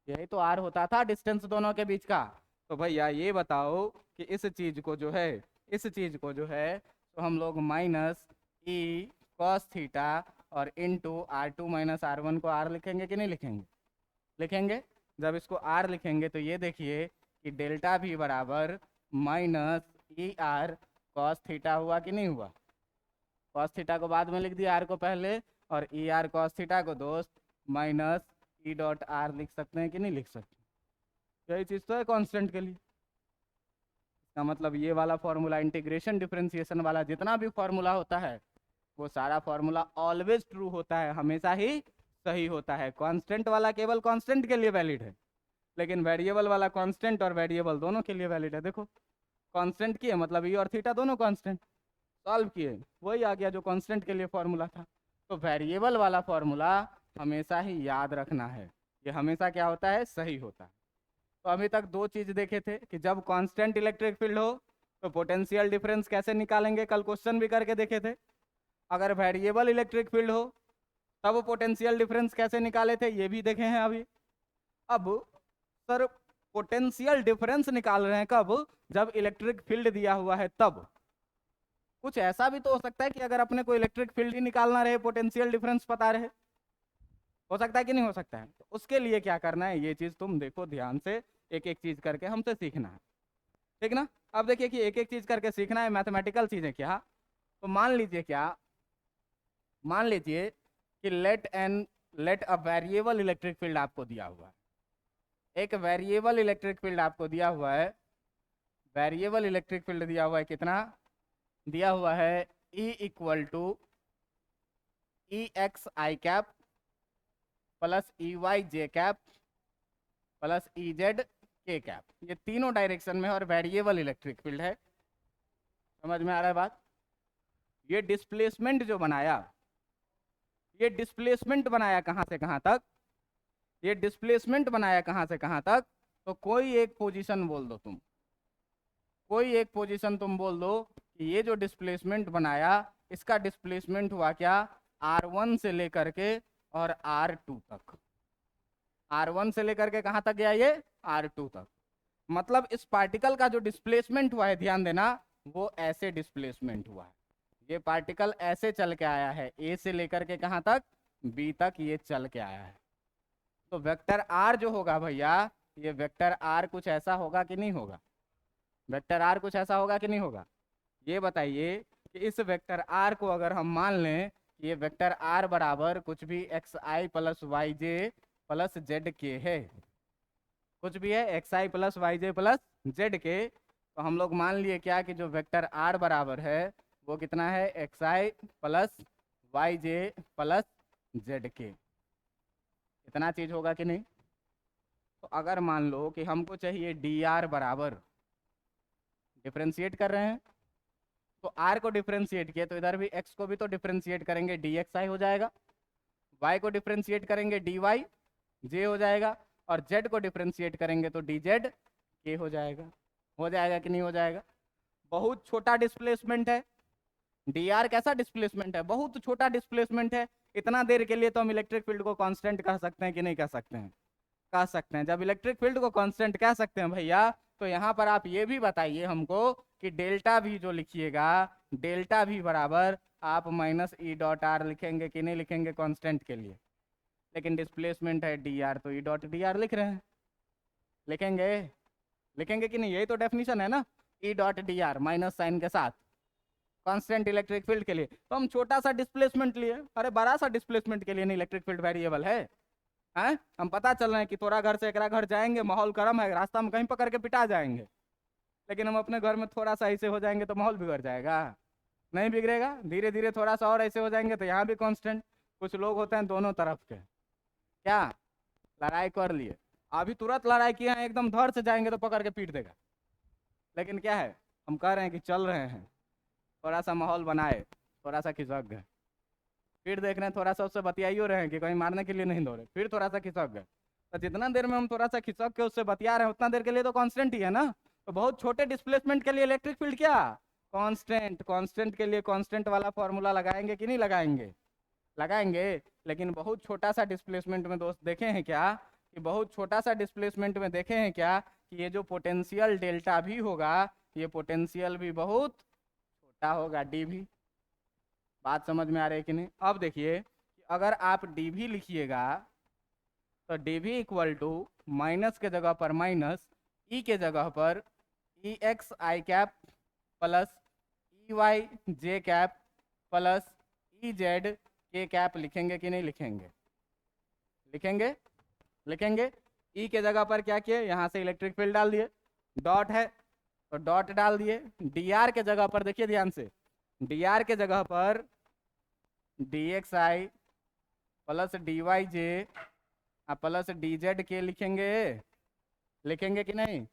[SPEAKER 1] यही तो R होता था डिस्टेंस दोनों के बीच का। तो भैया ये बताओ कि इस चीज़ को जो है, इस चीज़ को जो है तो हम लोग माइनस ई कॉस थीटा और इनटू R2 माइनस R1 को R लिखेंगे कि नहीं लिखेंगे? लिखेंगे। जब इसको R लिखेंगे तो ये देखिए कि डेल्टा भी बराबर minus E R cos theta हुआ कि नहीं हुआ? कॉस थीटा को बाद में लिख दिया, आर को पहले, और ई आर कॉस थीटा को दोस्त माइनस ई डॉट आर लिख सकते हैं कि नहीं लिख सकते? यही चीज़ तो है कांस्टेंट के लिए। इसका मतलब ये वाला फॉर्मूला, इंटीग्रेशन डिफरेंशिएशन वाला जितना भी फॉर्मूला होता है वो सारा फॉर्मूला ऑलवेज ट्रू होता है, हमेशा ही सही होता है। कांस्टेंट वाला केवल कांस्टेंट के लिए वैलिड है, लेकिन वेरिएबल वाला कांस्टेंट और वेरिएबल दोनों के लिए वैलिड है। देखो कांस्टेंट किए मतलब ई और थीटा दोनों कांस्टेंट, सॉल्व किए वही आ गया जो कांस्टेंट के लिए फॉर्मूला था। तो वेरिएबल वाला फॉर्मूला हमेशा ही याद रखना है, ये हमेशा क्या होता है, सही होता है। तो अभी तक दो चीज देखे थे कि जब कांस्टेंट इलेक्ट्रिक फील्ड हो तो पोटेंशियल डिफरेंस कैसे निकालेंगे, कल क्वेश्चन भी करके देखे थे। अगर वेरिएबल इलेक्ट्रिक फील्ड हो तब पोटेंशियल डिफरेंस कैसे निकाले थे, ये भी देखे हैं अभी। अब सर पोटेंशियल डिफरेंस निकाल रहे हैं कब, जब इलेक्ट्रिक फील्ड दिया हुआ है तब। कुछ ऐसा भी तो हो सकता है कि अगर अपने को इलेक्ट्रिक फील्ड ही निकालना रहे, पोटेंशियल डिफरेंस पता रहे, हो सकता है कि नहीं हो सकता है? तो उसके लिए क्या करना है, ये चीज तुम देखो ध्यान से, एक एक चीज करके हमसे सीखना है, ठीक ना। अब देखिए कि एक एक चीज करके सीखना है, मैथमेटिकल चीजें क्या। तो मान लीजिए क्या, मान लीजिए कि let a variable electric field आपको दिया हुआ है, एक वेरिएबल इलेक्ट्रिक फील्ड आपको दिया हुआ है, वेरिएबल इलेक्ट्रिक फील्ड दिया हुआ है, कितना दिया हुआ है, E equal to E x i cap plus E y j cap plus E z k cap, ये तीनों डायरेक्शन में और वेरिएबल इलेक्ट्रिक फील्ड है। समझ में आ रहा है बात? ये डिस्प्लेसमेंट जो बनाया, ये डिस्प्लेसमेंट बनाया कहाँ से कहाँ तक, ये डिस्प्लेसमेंट बनाया कहाँ से कहाँ तक, तो कोई एक पोजीशन बोल दो तुम, कोई एक पोजीशन तुम बोल दो कि ये जो डिस्प्लेसमेंट बनाया इसका डिस्प्लेसमेंट हुआ क्या, R1 से लेकर के और R2 तक। R1 से लेकर के कहाँ तक गया ये, R2 तक। मतलब इस पार्टिकल का जो डिस्प्लेसमेंट हुआ है, ध्यान देना, वो ऐसे डिस्प्लेसमेंट हुआ है। ये पार्टिकल ऐसे चल के आया है, A से लेकर के कहाँ तक, B तक ये चल के आया है। तो वेक्टर R जो होगा भैया, ये वेक्टर R कुछ ऐसा होगा कि नहीं होगा, वेक्टर R कुछ ऐसा होगा कि नहीं होगा? ये बताइए कि इस वेक्टर R को अगर हम मान लें कि ये वेक्टर R बराबर कुछ भी xi प्लस वाई जे प्लस जेड के है, कुछ भी है xi प्लस वाई जे प्लस जेड के, तो हम लोग मान लिए क्या कि जो वेक्टर R बराबर है वो कितना है, xi प्लस वाई जे प्लस जेड के। इतना चीज होगा कि नहीं? तो अगर मान लो कि हमको चाहिए dr बराबर, डिफ्रेंशिएट कर रहे हैं तो r को डिफ्रेंशिएट किया तो इधर भी x को भी तो डिफ्रेंशिएट करेंगे, dxi हो जाएगा, y को डिफ्रेंशिएट करेंगे dy j हो जाएगा, और z को डिफ्रेंशिएट करेंगे तो dz k हो जाएगा। हो जाएगा कि नहीं हो जाएगा? बहुत छोटा डिस्प्लेसमेंट है, dr कैसा डिस्प्लेसमेंट है, बहुत छोटा डिस्प्लेसमेंट है। इतना देर के लिए तो हम इलेक्ट्रिक फील्ड को कांस्टेंट कह सकते हैं कि नहीं कह सकते हैं? कह सकते हैं। जब इलेक्ट्रिक फील्ड को कांस्टेंट कह सकते हैं भैया, तो यहाँ पर आप ये भी बताइए हमको कि डेल्टा भी जो लिखिएगा, डेल्टा भी बराबर आप माइनस ई डॉट आर लिखेंगे कि नहीं लिखेंगे कांस्टेंट के लिए? लेकिन डिस्प्लेसमेंट है डी आर, तो ई डॉट डी आर लिख रहे हैं, लिखेंगे? लिखेंगे कि नहीं? यही तो डेफिनेशन है ना, E dot D r minus sign के साथ कांस्टेंट इलेक्ट्रिक फील्ड के लिए। तो हम छोटा सा डिस्प्लेसमेंट लिए, अरे बड़ा सा डिस्प्लेसमेंट के लिए नहीं इलेक्ट्रिक फील्ड वेरिएबल है? हैं? हम पता चल रहे हैं कि थोड़ा घर से एकरा घर जाएंगे, माहौल गर्म है, रास्ता में कहीं पकड़ के पिटा जाएंगे, लेकिन हम अपने घर में थोड़ा सा ऐसे हो जाएंगे तो माहौल बिगड़ जाएगा? नहीं बिगड़ेगा, धीरे धीरे थोड़ा सा और ऐसे हो जाएंगे तो यहाँ भी कांस्टेंट। कुछ लोग होते हैं दोनों तरफ के, क्या लड़ाई कर लिए, अभी तुरंत लड़ाई किए हैं, एकदम धड़ से जाएंगे तो पकड़ के पीट देगा, लेकिन क्या है, हम कह रहे हैं कि चल रहे हैं, थोड़ा सा माहौल बनाए, थोड़ा सा खिसक गए, फिर देख रहे हैं थोड़ा सा उससे बतियाइयो रहे हैं कि कहीं मारने के लिए नहीं दौड़े, फिर थोड़ा सा खिसक गए। तो जितना देर में हम थोड़ा सा खिसक के उससे बतिया रहे हैं उतना देर के लिए तो कांस्टेंट ही है ना। तो बहुत छोटे डिस्प्लेसमेंट के लिए इलेक्ट्रिक फील्ड क्या कांस्टेंट, कांस्टेंट के लिए कांस्टेंट वाला फॉर्मूला लगाएंगे कि नहीं लगाएंगे? लगाएंगे। लेकिन बहुत छोटा सा डिस्प्लेसमेंट में दोस्त देखे हैं क्या, कि बहुत छोटा सा डिस्प्लेसमेंट में देखे हैं क्या कि ये जो पोटेंशियल डेल्टा भी होगा, ये पोटेंशियल भी बहुत छोटा होगा, डी भी। बात समझ में आ रही है कि नहीं? अब देखिए कि अगर आप डी भी लिखिएगा तो डी भी इक्वल टू माइनस के जगह पर माइनस, ई के जगह पर E x i cap plus E y j cap plus E z k cap लिखेंगे कि नहीं लिखेंगे? लिखेंगे, लिखेंगे। ई के जगह पर क्या किए, यहाँ से इलेक्ट्रिक फील्ड डाल दिए, डॉट है तो डॉट डाल दिए। डी आर के जगह पर देखिए ध्यान से, डी आर के जगह पर डी एक्स आई प्लस डी वाई जे प्लस डी जेड के लिखेंगे, लिखेंगे कि नहीं?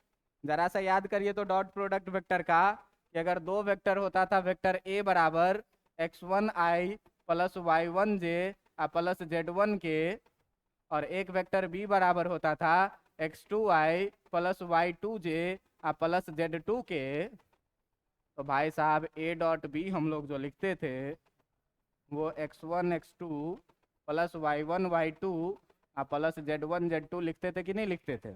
[SPEAKER 1] जरा सा याद करिए तो डॉट प्रोडक्ट वेक्टर का, कि अगर दो वेक्टर होता था, वेक्टर ए बराबर x1 आई प्लस y1 जे प्लस z1 के, और एक वेक्टर बी बराबर होता था x2 आई प्लस y2 जे प्लस z2 के, तो भाई साहब ए डॉट बी हम लोग जो लिखते थे वो x1 x2 plus y1 y2 plus z1 z2 लिखते थे कि नहीं लिखते थे?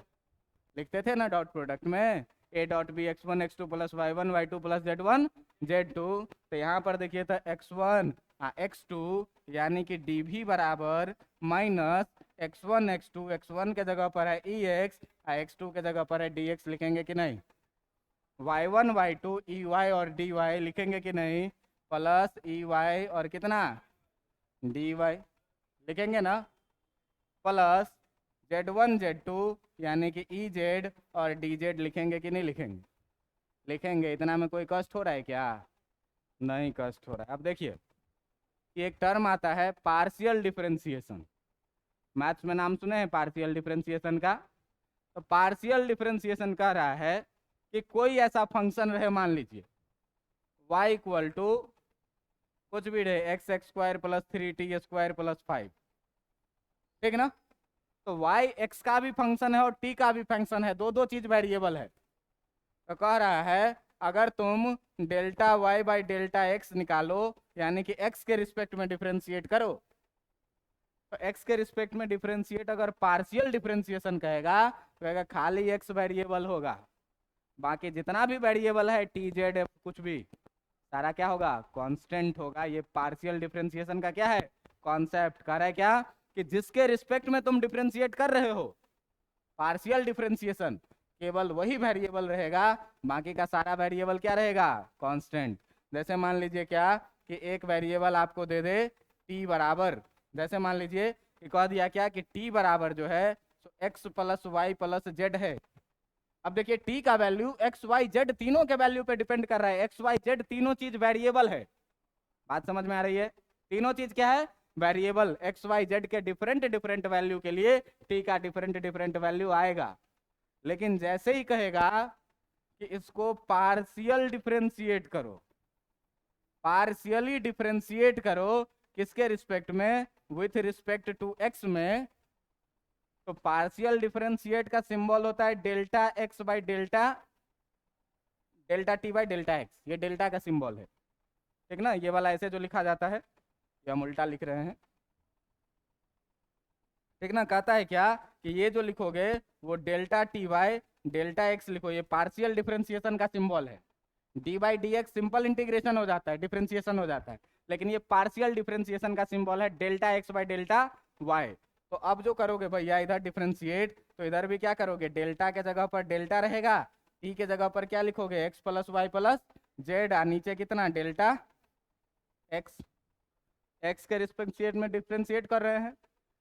[SPEAKER 1] लिखते थे ना डॉट प्रोडक्ट में, A dot B x1 x2 plus y1 y2 plus z1 z2। तो यहाँ पर देखिए था x1 x2, यानी कि डी भी बराबर माइनस x1 x2, x1 के जगह पर है ई एक्स, x2 के जगह पर है डी एक्स, लिखेंगे कि नहीं? y1 y2 ई वाई और डी वाई लिखेंगे कि नहीं? प्लस ई वाई और कितना डी वाई लिखेंगे ना, प्लस z1 z2 यानी कि ई जेड और डी जेड लिखेंगे कि नहीं लिखेंगे? लिखेंगे। इतना में कोई कष्ट हो रहा है क्या? नहीं कष्ट हो रहा है। अब देखिए कि एक टर्म आता है पार्शियल डिफरेंशिएशन, मैथ्स में नाम सुने हैं पार्शियल डिफरेंशिएशन का? तो पार्शियल डिफरेंशिएशन कह रहा है कि कोई ऐसा फंक्शन रहे, मान लीजिए y इक्वल टू कुछ भी रहे, x² प्लस 3t² प्लस 5, ठीक ना? तो y x का भी फंक्शन है और t का भी फंक्शन है, दो दो चीज वेरिएबल है। तो कह रहा है अगर तुम delta y by delta x निकालो, यानी कि x के रिस्पेक्ट में डिफरेंशिएट करो, तो x के रिस्पेक्ट में डिफरेंशिएट अगर पार्शियल डिफरेंशिएशन कहेगा तो कहेगा खाली x वेरिएबल होगा, बाकी जितना भी वेरिएबल है t z f कुछ भी सारा क्या होगा, कांस्टेंट होगा। ये पार्शियल डिफरेंशिएशन का क्या है, कॉन्सेप्ट। कह रहा है क्या कि जिसके रिस्पेक्ट में तुम डिफरेंशिएट कर रहे हो पार्शियल डिफरेंशिएशन, केवल वही वेरिएबल रहेगा, बाकी का सारा वेरिएबल क्या रहेगा, कांस्टेंट। जैसे मान लीजिए क्या कि एक वेरिएबल आपको दे दे t बराबर, जैसे मान लीजिए कि कह दिया क्या कि t बराबर जो है x plus y plus z है। अब देखिए t का वैल्यू x y z तीनों के वैल्यू पे डिपेंड कर रहा है, x y z तीनों चीज वेरिएबल है। बात समझ में आ रही है? तीनों चीज क्या है, वेरिएबल। x y z के डिफरेंट डिफरेंट वैल्यू के लिए t का डिफरेंट डिफरेंट वैल्यू आएगा। लेकिन जैसे ही कहेगा कि इसको पार्शियल डिफरेंशिएट करो, पार्शियली डिफरेंशिएट करो किसके रिस्पेक्ट में, विथ रिस्पेक्ट टू x में, तो पार्शियल डिफरेंशिएट का सिंबल होता है delta x by delta t by delta x, ये डेल्टा का सिंबल है, ठीक ना? ये वाला ऐसे जो लिखा जाता है, ये हम उल्टा लिख रहे हैं, ठीक ना? कहता है क्या कि ये जो लिखोगे वो delta t by delta x लिखो, ये पार्शियल डिफरेंशिएशन का सिंबल है। D by D x simple integration हो जाता है, डिफरेंशिएशन हो जाता है, लेकिन ये पार्शियल डिफरेंशिएशन का सिंबल है delta x by delta y। तो अब जो करोगे भैया इधर डिफरेंशिएट, तो इधर भी क्या करोगे, डेल्टा के जगह पर डेल्टा रहेगा, t के जगह पर क्या लिखोगे, x plus y plus z, और नीचे कितना डेल्टा x के रिस्पेक्ट में डिफरेंशिएट कर रहे हैं।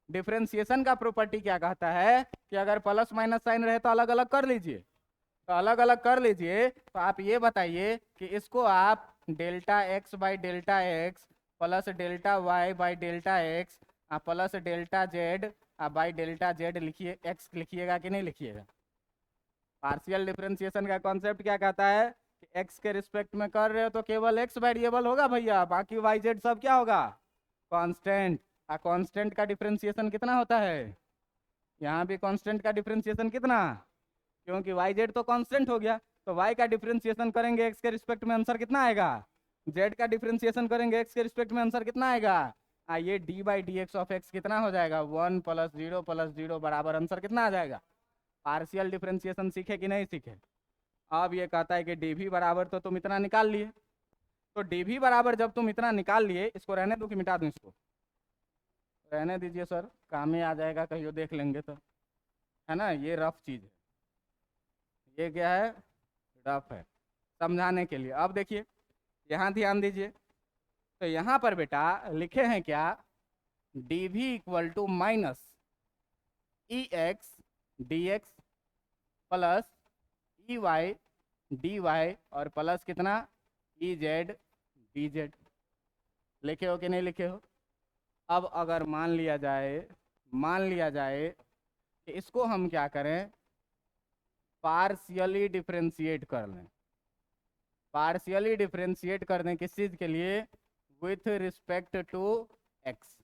[SPEAKER 1] डिफरेंशिएशन का प्रॉपर्टी क्या कहता है कि अगर प्लस माइनस साइन रहे तो अलग अलग कर लीजिए, तो अलग अलग कर लीजिए। तो आप ये बताइए कि इसको आप delta x by delta x plus delta y by delta x plus delta z by delta z लिखिए, x लिखिएगा कि नहीं लिखिएगा? पार्शियल डिफरेंशिएशन का कॉन्सेप्ट क्या कहता है कि x के रिस्पेक्ट में कर रहे हो तो केवल x वेरिएबल होगा भैया, बाकी y z सब क्या होगा, कांस्टेंट। कांस्टेंट का डिफरेंशिएशन कितना होता है, यहाँ भी कांस्टेंट का डिफरेंशिएशन कितना, क्योंकि वाई जेड तो कांस्टेंट हो गया, तो y का डिफरेंशिएशन करेंगे x के रिस्पेक्ट में, आंसर कितना आएगा, z का डिफरेंशिएशन करेंगे x के रिस्पेक्ट में, आंसर कितना आएगा, ये d by D x of x कितना हो जाएगा, 1 प्लस 0 बराबर आंसर कितना आ जाएगा। पार्शियल डिफरेंशिएशन सीखे कि नहीं सीखे? अब ये कहता है कि dv बराबर तो तुम इतना निकाल लिए, तो dv बराबर जब तुम इतना निकाल लिए, इसको रहने दो कि मिटा दूं, इसको रहने दीजिए सर, काम ही आ जाएगा, कहियो देख लेंगे तो, है ना? ये रफ चीज़ है, ये क्या है, रफ है, समझाने के लिए। अब देखिए यहाँ ध्यान दीजिए, तो यहाँ पर बेटा लिखे हैं क्या, d v equal to minus E x d x plus E y d y और प्लस कितना ई जेड डी जेड। लिखे हो कि नहीं लिखे हो? अब अगर मान लिया जाए कि इसको हम क्या करें, पार्शियली डिफरेंशिएट कर लें। पार्शियली डिफरेंशिएट कर दें किस चीज़ के लिए, with respect to x,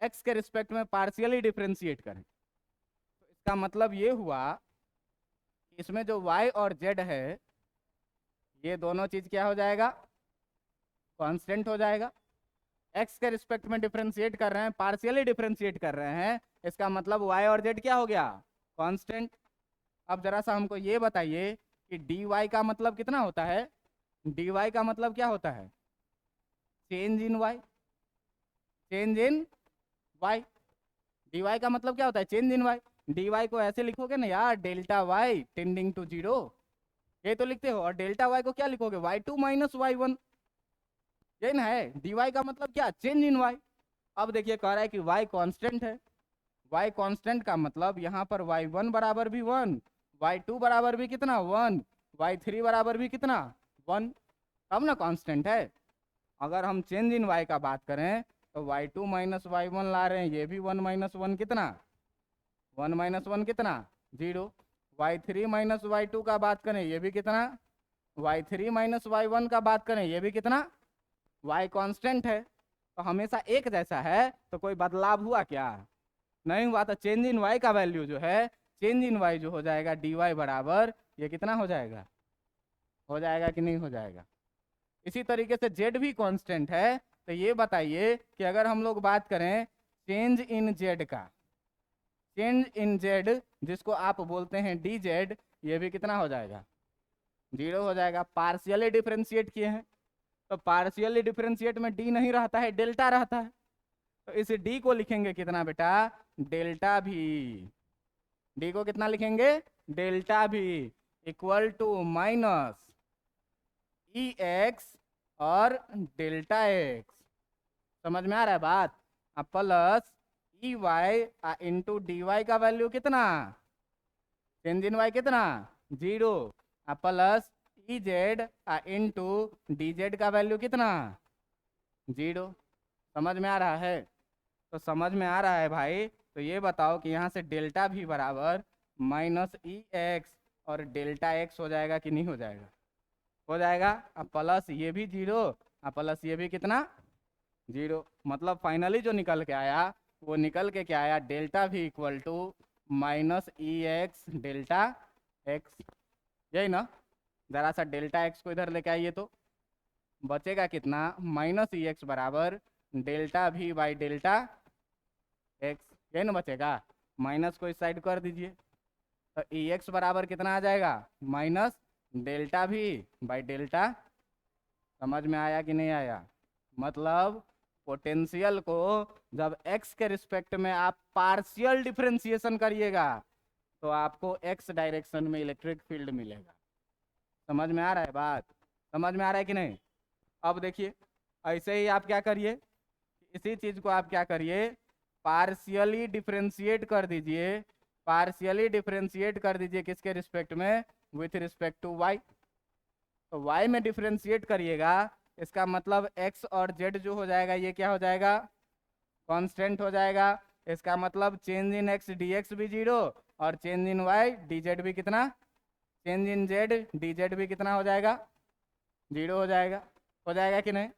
[SPEAKER 1] x के रिस्पेक्ट में पार्शियली डिफरेंशिएट करें। तो इसका मतलब ये हुआ इसमें जो y और z है ये दोनों चीज़ क्या हो जाएगा, कांस्टेंट हो जाएगा। x के रिस्पेक्ट में डिफरेंशिएट कर रहे हैं, पार्शियली डिफरेंशिएट कर रहे हैं, इसका मतलब y और z क्या हो गया, कांस्टेंट। अब जरा सा हमको ये बताइए कि dy का मतलब कितना होता है, dy का मतलब क्या होता है, change in y, change in y। dy का मतलब क्या होता है, चेंज इन y। dy को ऐसे लिखोगे ना यार, डेल्टा y टेंडिंग टू 0, ये तो लिखते हो, और डेल्टा y को क्या लिखोगे, y2 माइनस y1, यही ना है। dy का मतलब क्या, चेंज इन y। अब देखिए कह रहा है कि y कांस्टेंट है, y कांस्टेंट का मतलब यहाँ पर y1 बराबर भी 1, y2 बराबर भी कितना 1, y3 बराबर भी कितना 1, तब ना कांस्टेंट है। अगर हम चेंज इन y का बात करें तो y2 माइनस y1 ला रहे हैं, ये भी 1 माइनस 1 कितना, 1 माइनस 1 कितना 0। y3 माइनस y2 का बात करें ये भी कितना, y3 माइनस y1 का बात करें ये भी कितना, y कांस्टेंट है तो हमेशा एक जैसा है, तो कोई बदलाव हुआ क्या, नहीं हुआ। तो चेंज इन y का वैल्यू जो है, चेंज इन y जो हो जाएगा dy बराबर ये कितना हो जाएगा कि नहीं हो जाएगा। इसी तरीके से z भी कांस्टेंट है, तो ये बताइए कि अगर हम लोग बात करें चेंज इन z का, चेंज इन z जिसको आप बोलते हैं dz, ये भी कितना हो जाएगा, 0 हो जाएगा। पार्शियली डिफरेंशिएट किए हैं, तो पार्शियली डिफरेंशिएट में d नहीं रहता है, डेल्टा रहता है, तो इस d को लिखेंगे कितना बेटा, डेल्टा भी। d को कितना लिखेंगे, डेल्टा भी, equal to minus E x और डेल्टा एक्स। समझ में आ रहा है बात। अब plus E y into d y का वैल्यू कितना, चेंज इन वाई कितना 0, plus E z into d z का वैल्यू कितना 0। समझ में आ रहा है, तो समझ में आ रहा है भाई। तो ये बताओ कि यहाँ से डेल्टा भी बराबर माइनस ई एक्स और डेल्टा एक्स हो जाएगा कि नहीं हो जाएगा, हो जाएगा। अब प्लस ये भी 0, प्लस ये भी कितना 0, मतलब फाइनली जो निकल के आया वो निकल के क्या आया, डेल्टा भी equal to minus E x delta x, यही ना। ज़रा सा डेल्टा एक्स को इधर लेके आइए तो बचेगा कितना, माइनस ई एक्स बराबर डेल्टा भी बाई डेल्टा एक्स, यही ना बचेगा। माइनस को इस साइड कर दीजिए, तो ई एक्स बराबर कितना आ जाएगा, माइनस डेल्टा भी बाई डेल्टा। समझ में आया कि नहीं आया। मतलब पोटेंशियल को जब x के रिस्पेक्ट में आप पार्शियल डिफरेंशिएशन करिएगा तो आपको x डायरेक्शन में इलेक्ट्रिक फील्ड मिलेगा। समझ में आ रहा है बात, समझ में आ रहा है कि नहीं। अब देखिए ऐसे ही आप क्या करिए, इसी चीज को आप क्या करिए, पार्शियली डिफरेंशिएट कर दीजिए, पार्शियली डिफरेंशिएट कर दीजिए किसके रिस्पेक्ट में, विथ रिस्पेक्ट टू y। तो y में डिफरेंशिएट करिएगा, इसका मतलब x और z जो हो जाएगा ये क्या हो जाएगा, कांस्टेंट हो जाएगा। इसका मतलब चेंज इन x dx भी 0 और चेंज इन y dz भी कितना, चेंज इन z dz भी कितना हो जाएगा, 0 हो जाएगा कि नहीं।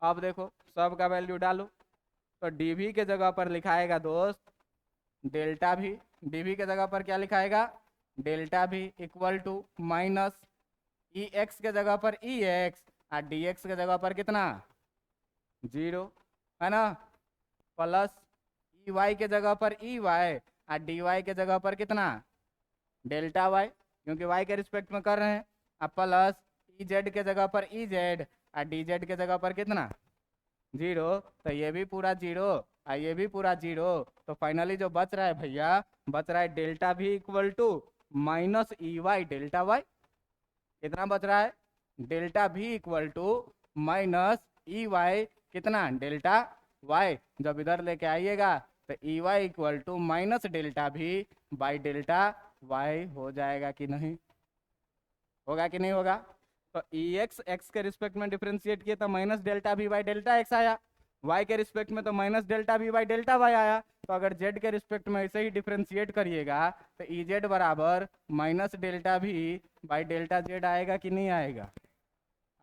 [SPEAKER 1] अब देखो सब का वैल्यू डालो, तो dv के जगह पर लिखाएगा दोस्त डेल्टा भी, dv के जगह पर क्या लिखाएगा, डेल्टा भी equal to minus E x के जगह पर ई एक्स और डी एक्स के जगह पर कितना 0 है ना, प्लस ई वाई के जगह पर ई वाई और डी वाई के जगह पर कितना डेल्टा वाई, क्योंकि वाई के रिस्पेक्ट में कर रहे हैं। अब प्लस ई जेड के जगह पर ई जेड और डी जेड के जगह पर कितना 0, तो ये भी पूरा 0 और ये भी पूरा 0। तो फाइनली जो बच रहा है भैया, बच रहा है डेल्टा भी equal to minus E y delta y. कितना बच रहा है, डेल्टा भी equal to minus E y कितना डेल्टा वाई। जब इधर लेके आइएगा तो E y equal to minus delta भी बाई डेल्टा वाई हो जाएगा कि नहीं, होगा कि नहीं होगा। तो ई एक्स एक्स के रिस्पेक्ट में डिफरेंशिएट किए तो माइनस डेल्टा भी बाई डेल्टा एक्स आया, वाई के रिस्पेक्ट में तो माइनस डेल्टा भी बाई डेल्टा वाई आया। तो अगर जेड के रिस्पेक्ट में ऐसे ही डिफरेंशिएट करिएगा तो ई जेड बराबर माइनस डेल्टा भी बाई डेल्टा जेड आएगा कि नहीं आएगा,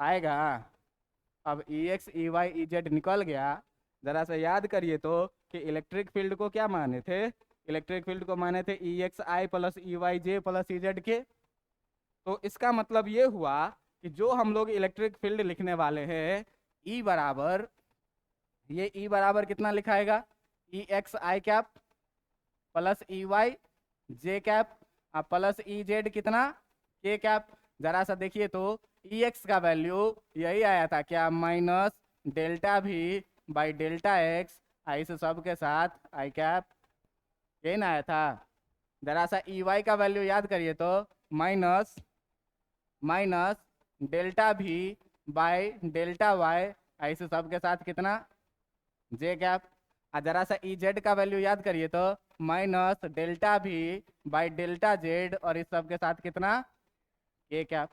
[SPEAKER 1] आएगा। अब E X E Y E Z निकल गया। ज़रा सा याद करिए तो कि इलेक्ट्रिक फील्ड को क्या माने थे, इलेक्ट्रिक फील्ड को माने थे ई एक्स आई प्लस ई वाई जे प्लस ई जेड के। तो इसका मतलब ये हुआ कि जो हम लोग इलेक्ट्रिक फील्ड लिखने वाले हैं, ई बराबर, ये ई बराबर कितना लिखाएगा, ई x i cap plus E y j cap plus E Z कितना के कैप। जरा सा देखिए तो ई एक्स का वैल्यू यही आया था क्या, माइनस डेल्टा भी बाई डेल्टा एक्स, इस सब के साथ आई कैप, यही ना आया था। जरा सा ई वाई का वैल्यू याद करिए तो माइनस माइनस डेल्टा भी बाई डेल्टा वाई, ऐसे सब के साथ कितना जे कैप। जरा सा ई जेड का वैल्यू याद करिए तो माइनस डेल्टा भी बाई डेल्टा जेड और इस सब के साथ कितना के कैप।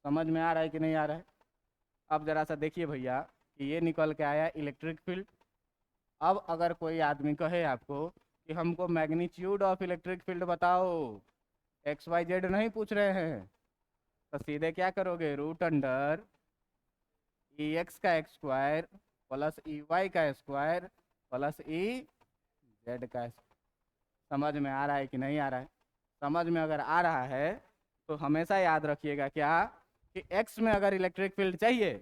[SPEAKER 1] समझ में आ रहा है कि नहीं आ रहा है। अब जरा सा देखिए भैया कि ये निकल के आया इलेक्ट्रिक फील्ड, अब अगर कोई आदमी कहे आपको कि हमको मैग्नीट्यूड ऑफ इलेक्ट्रिक फील्ड बताओ, एक्स वाई जेड नहीं पूछ रहे हैं, तो सीधे क्या करोगे, रूट अंडर ई एक्स का स्क्वायर प्लस ई वाई का स्क्वायर प्लस ई जेड का स्क्वायर। समझ में आ रहा है कि नहीं आ रहा है? समझ में अगर आ रहा है तो हमेशा याद रखिएगा क्या, कि एक्स में अगर इलेक्ट्रिक फील्ड चाहिए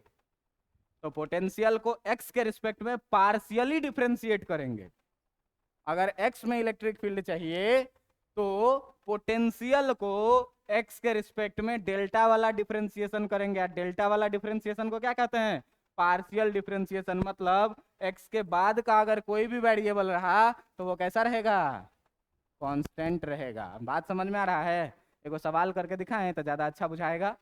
[SPEAKER 1] तो पोटेंशियल को एक्स के रिस्पेक्ट में पार्शियली डिफरेंशिएट करेंगे। अगर एक्स में इलेक्ट्रिक फील्ड चाहिए तो पोटेंशियल को एक्स के रिस्पेक्ट में डेल्टा वाला डिफरेंशिएशन करेंगे। डेल्टा वाला डिफरेंशिएशन को क्या कहते हैं, पार्शियल डिफरेंशिएशन। मतलब एक्स के बाद का अगर कोई भी वेरिएबल रहा तो वो कैसा रहेगा, कांस्टेंट रहेगा। बात समझ में आ रहा है? एगो सवाल करके दिखाएं तो ज़्यादा अच्छा बुझाएगा।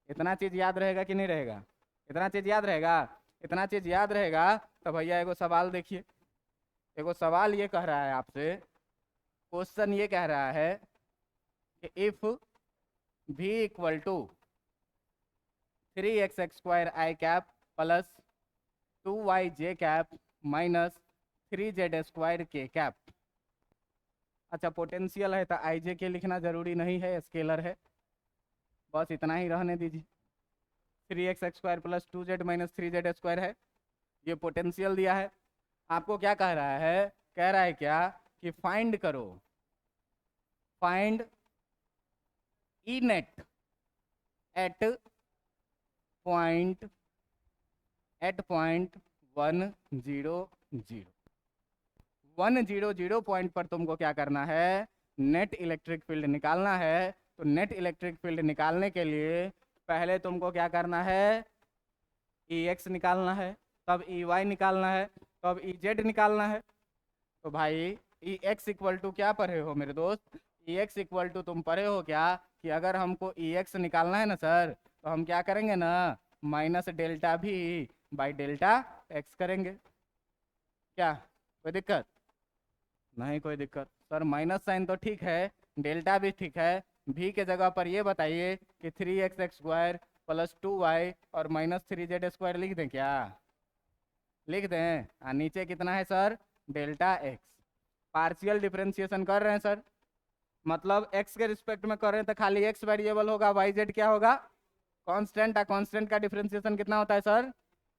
[SPEAKER 1] इतना चीज़ याद रहेगा कि नहीं रहेगा? इतना चीज़ याद रहेगा? इतना चीज़ याद रहेगा तो भैया एगो सवाल देखिए। एगो सवाल ये कह रहा है आपसे, क्वेश्चन ये कह रहा है कि if v equal to 3x² i cap plus 2yj cap minus 3z² k cap. अच्छा, पोटेंशियल है तो आई जे के लिखना जरूरी नहीं है, स्केलर है, बस इतना ही रहने दीजिए। 3x² plus 2z minus 3z² है, ये पोटेंशियल दिया है। आपको क्या कह रहा है, कह रहा है क्या कि फाइंड करो, find E net eight point 100 point पर तुमको क्या करना है, नेट इलेक्ट्रिक फील्ड निकालना है। तो नेट इलेक्ट्रिक फील्ड निकालने के लिए पहले तुमको क्या करना है, ई एक्स निकालना है, तब ई वाई निकालना है, तब ई जेड निकालना है। तो भाई ई एक्स इक्वल टू क्या पढ़े हो मेरे दोस्त, ई एक्स इक्वल टू तुम पढ़े हो क्या कि अगर हमको ई एक्स निकालना है ना सर, तो हम क्या करेंगे ना, माइनस डेल्टा भी बाई डेल्टा एक्स करेंगे। क्या कोई दिक्कत? नहीं कोई दिक्कत। सर माइनस साइन तो ठीक है, डेल्टा भी ठीक है, भी के जगह पर ये बताइए कि 3x² प्लस 2y और माइनस 3z² लिख दें क्या? लिख दें। नीचे कितना है sir, delta x. Partial differentiation कर रहे हैं सर, मतलब एक्स के रिस्पेक्ट में कर रहे हैं तो खाली एक्स वेरिएबल होगा, वाई जेड क्या होगा, कांस्टेंट। कांस्टेंट का डिफरेंशिएशन कितना होता है सर,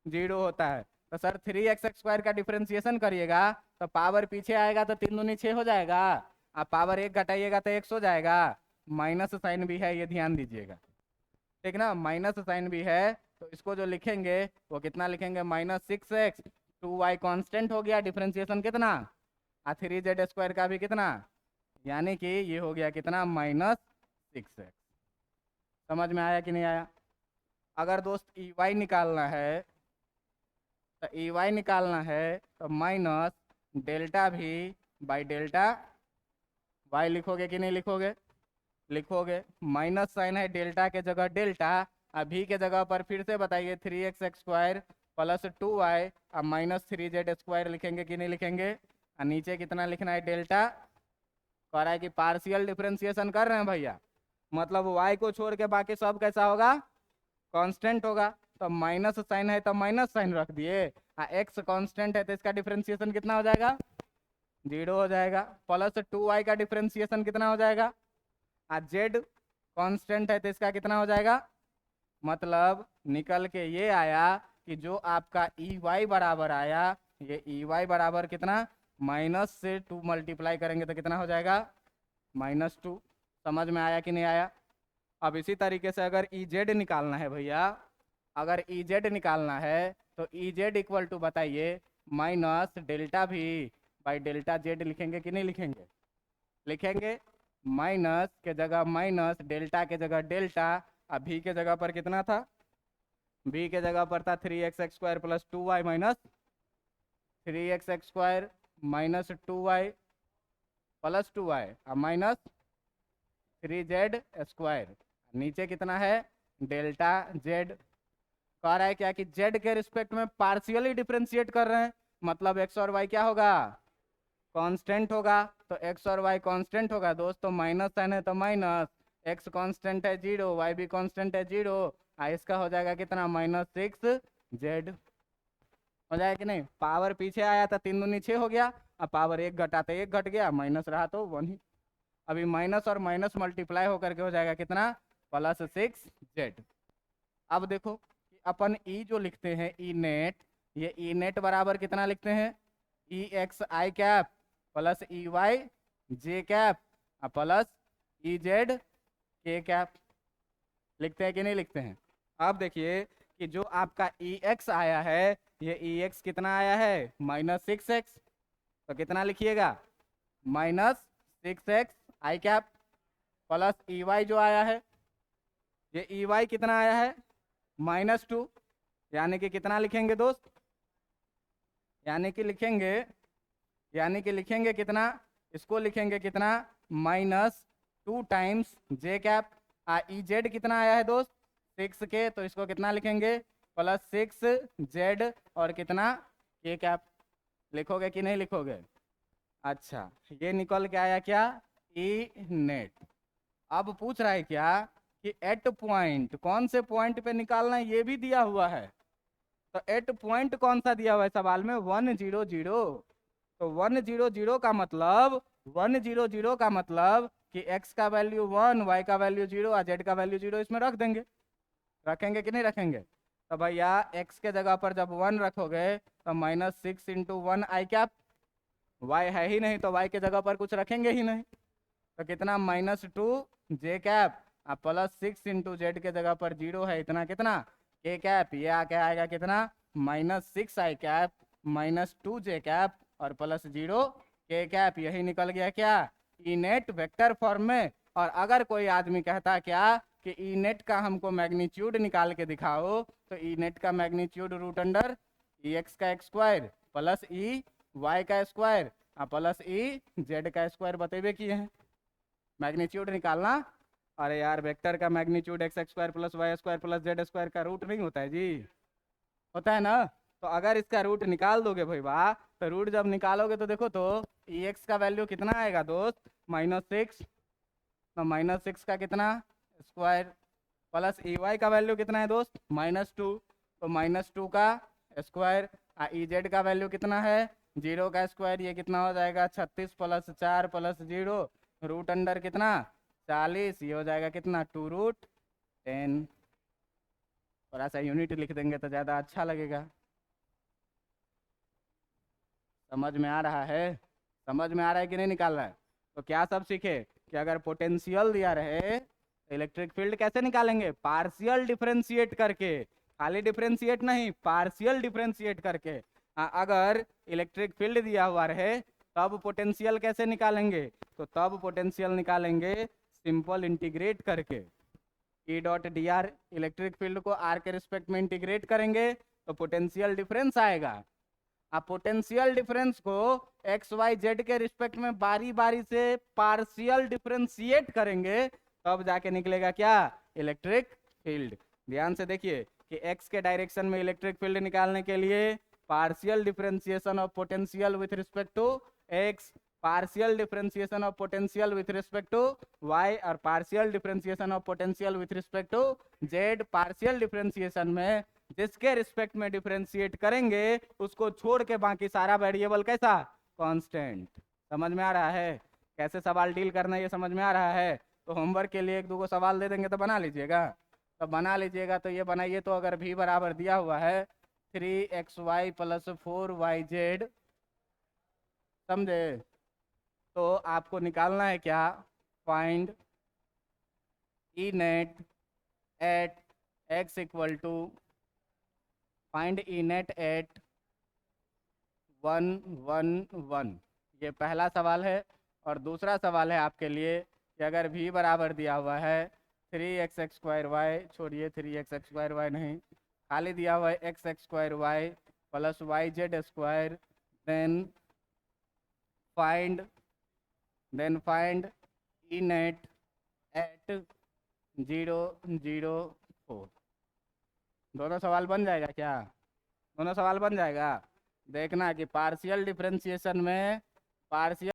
[SPEAKER 1] 0 होता है। तो सर 3x² का डिफरेंशिएशन करिएगा तो पावर पीछे आएगा तो 3 दूनी 6 हो जाएगा, आप पावर 1 घटाइएगा तो x हो जाएगा। माइनस साइन भी है, ये ध्यान दीजिएगा, ठीक ना, माइनस साइन भी है। तो इसको जो लिखेंगे वो कितना लिखेंगे, -6x, 2y कांस्टेंट हो गया, डिफरेंशिएशन कितना, 3z² का भी कितना, यानी कि ये हो गया कितना, -6x। समझ में आया कि नहीं आया? अगर दोस्त ई वाई निकालना है, तो ई वाई निकालना है तो माइनस डेल्टा भी बाई डेल्टा वाई लिखोगे कि नहीं लिखोगे? लिखोगे। माइनस साइन है डेल्टा के जगह डेल्टा, अभी के जगह पर फिर से बताइए 3x² प्लस 2y अब माइनस 3z² लिखेंगे कि नहीं लिखेंगे? और नीचे कितना लिखना है, डेल्टा। कह रहा है कि पार्शियल डिफरेंशिएशन कर रहे हैं भैया, मतलब y को छोड़ के बाकी सब कैसा होगा, कांस्टेंट होगा। तो माइनस साइन है तो माइनस साइन रख दिए, एक्स कांस्टेंट है तो इसका डिफरेंशिएशन कितना हो जाएगा, 0 हो जाएगा। प्लस 2y का डिफरेंशिएशन कितना हो जाएगा, जेड कांस्टेंट है तो इसका कितना हो जाएगा, मतलब निकल के ये आया कि जो आपका ई वाई बराबर आया, ये ई वाई बराबर कितना, माइनस से 2 मल्टीप्लाई करेंगे तो कितना हो जाएगा, -2। समझ में आया कि नहीं आया? अब इसी तरीके से अगर ई जेड निकालना है भैया, अगर ई जेड निकालना है तो ई जेड इक्वल टू बताइए माइनस डेल्टा भी बाई डेल्टा जेड लिखेंगे कि नहीं लिखेंगे? लिखेंगे। माइनस के जगह माइनस, डेल्टा के जगह डेल्टा, अब भी के जगह पर कितना था, भी के जगह पर था 3x² plus 2y minus 3x² minus 2y plus 2y अब माइनस 3z²। नीचे कितना है, डेल्टा जेड। कह रहा है क्या कि जेड के रिस्पेक्ट में पार्शियली डिफरेंशिएट कर रहे हैं, मतलब एक्स और वाई क्या होगा, कांस्टेंट होगा। तो एक्स और वाई कांस्टेंट होगा दोस्तों, माइनस साइन है तो माइनस, एक्स कांस्टेंट है 0, वाई भी कांस्टेंट है 0, इसका हो जाएगा कितना, -6z। हो जाएगा कि नहीं? पावर पीछे आया था 3 दूनी 6 हो गया, अब पावर 1 घटा तो 1 घट गया, माइनस रहा तो 1 ही। अभी माइनस और माइनस मल्टीप्लाई होकर के हो जाएगा कितना? +6z। अब देखो कि अपन ई जो लिखते हैं ई नेट, ये ई नेट बराबर कितना लिखते हैं? ई x i cap plus E y j cap plus E z k cap. लिखते हैं कि नहीं लिखते हैं? अब देखिए कि जो आपका ई एक्स आया है, ये ई एक्स कितना आया है? -6x। तो कितना लिखिएगा? -6x आई कैप प्लस ई वाई जो आया है, ये ई वाई कितना आया है? -2। यानी कि कितना लिखेंगे दोस्त? यानी कि लिखेंगे कितना? इसको लिखेंगे कितना? -2 टाइम्स जे कैप। ई जेड कितना आया है दोस्त? 6 के, तो इसको कितना लिखेंगे? +6z और कितना? के कैप। लिखोगे कि नहीं लिखोगे? अच्छा, ये निकल के आया क्या? E net. अब पूछ रहा है क्या कि एट पॉइंट, कौन से पॉइंट पे निकालना है ये भी दिया हुआ है। तो एट पॉइंट कौन सा दिया हुआ है सवाल में? 100। तो 100 का मतलब 100 का मतलब कि x का वैल्यू 1, y का वैल्यू 0 और z का वैल्यू 0 इसमें रख देंगे। रखेंगे कि नहीं रखेंगे? तो भैया x के जगह पर जब 1 रखोगे तो -6 × 1 आई कैप। y है ही नहीं तो y के जगह पर कुछ रखेंगे ही नहीं, तो कितना? -2 जे कैप +6 × z के जगह पर 0 है, इतना कितना? के कैप। ये आके आएगा कितना? -6 आई कैप -2 जे कैप और +0 के कैप। यही निकल गया क्या? ई नेट वेक्टर फॉर्म में। और अगर कोई आदमी कहता क्या कि ई नेट का हमको मैग्नीट्यूड निकाल के दिखाओ, तो ई नेट का मैग्नीट्यूड √ई एक्स का स्क्वायर प्लस ई वाई का स्क्वायर प्लस ई जेड का स्क्वायर बतेबे किए हैं। मैग्नीट्यूड निकालना। अरे यार, वेक्टर का मैग्नीट्यूड x² + y² + z² का रूट नहीं होता है जी? होता है ना? तो अगर इसका रूट निकाल दोगे भाई वाह, तो रूट जब निकालोगे तो देखो तो ई एक्स का वैल्यू कितना आएगा दोस्त? -6। तो -6 का कितना? स्क्वायर प्लस ई वाई का वैल्यू कितना है दोस्त? -2। तो -2 का स्क्वायर। ई जेड का वैल्यू कितना है? 0 का स्क्वायर। ये कितना हो जाएगा? 36 + 4 + 0 रूट अंडर कितना? 40। ये हो जाएगा कितना? 2√10। थोड़ा सा यूनिट लिख देंगे तो ज़्यादा अच्छा लगेगा। समझ में आ रहा है? समझ में आ रहा है कि नहीं निकाल रहा है? तो क्या सब सीखे कि अगर पोटेंशियल दिया रहे तो इलेक्ट्रिक फील्ड कैसे निकालेंगे? पार्शियल डिफरेंशिएट करके। खाली डिफरेंशिएट नहीं, पार्शियल डिफरेंशिएट करके। अगर इलेक्ट्रिक फील्ड दिया हुआ रहे तब पोटेंशियल कैसे निकालेंगे? तो तब पोटेंशियल निकालेंगे सिंपल इंटीग्रेट करके। ई dot D R, electric field को आर के रिस्पेक्ट में इंटीग्रेट करेंगे तो पोटेंशियल डिफरेंस आएगा। आप पोटेंशियल डिफरेंस को एक्स वाई जेड के रिस्पेक्ट में बारी बारी से पार्शियल डिफरेंशिएट करेंगे, तब जाके निकलेगा क्या? Electric field. ध्यान से देखिए कि एक्स के डायरेक्शन में इलेक्ट्रिक फील्ड निकालने के लिए partial differentiation of potential with respect to X, partial differentiation of potential with respect to Y और partial differentiation of potential with respect to Z. Partial differentiation में जिसके रिस्पेक्ट में differentiate करेंगे उसको छोड़ के बाकी सारा वेरिएबल कैसा? कांस्टेंट। समझ में आ रहा है कैसे सवाल डील करना है? ये समझ में आ रहा है? तो होमवर्क के लिए 1-2 को सवाल दे देंगे तो बना लीजिएगा। तो बना लीजिएगा। तो ये बनाइए। तो अगर भी बराबर दिया हुआ है 3xy + 4yz, समझे? तो आपको निकालना है क्या? Find E net eight x = find E net eight 1 1 1। ये पहला सवाल है। और दूसरा सवाल है आपके लिए कि अगर भी बराबर दिया हुआ है 3x² छोड़िए 3x² नहीं, खाली दिया हुआ है x² + yz², then find E net at 0 0 4। दोनों सवाल बन जाएगा क्या? दोनों सवाल बन जाएगा। देखना कि पार्शियल डिफरेंशिएशन में पार्शियल